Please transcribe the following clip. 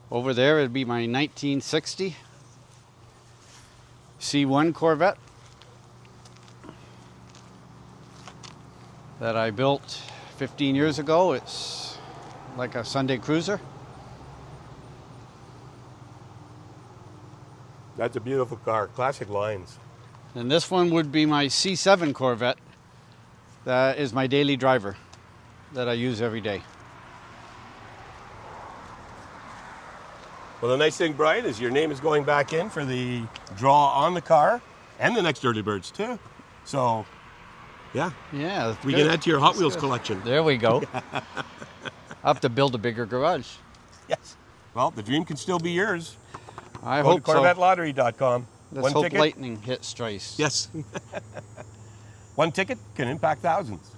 Over there it'd be my 1960 C1 Corvette that I built 15 years ago. It's like a Sunday cruiser. That's a beautiful car, classic lines. And this one would be my C7 Corvette. That is my daily driver that I use every day. Well, the nice thing, Brian, is your name is going back in for the draw on the car and the next Early Birds too. So, yeah. Yeah, We can add to your Hot Wheels collection. There we go. I'll have to build a bigger garage. Yes. Well, the dream can still be yours. I Go hope to so. CorvetteLottery.com. Let's One hope ticket. lightning hits Strice. Yes. One ticket can impact thousands.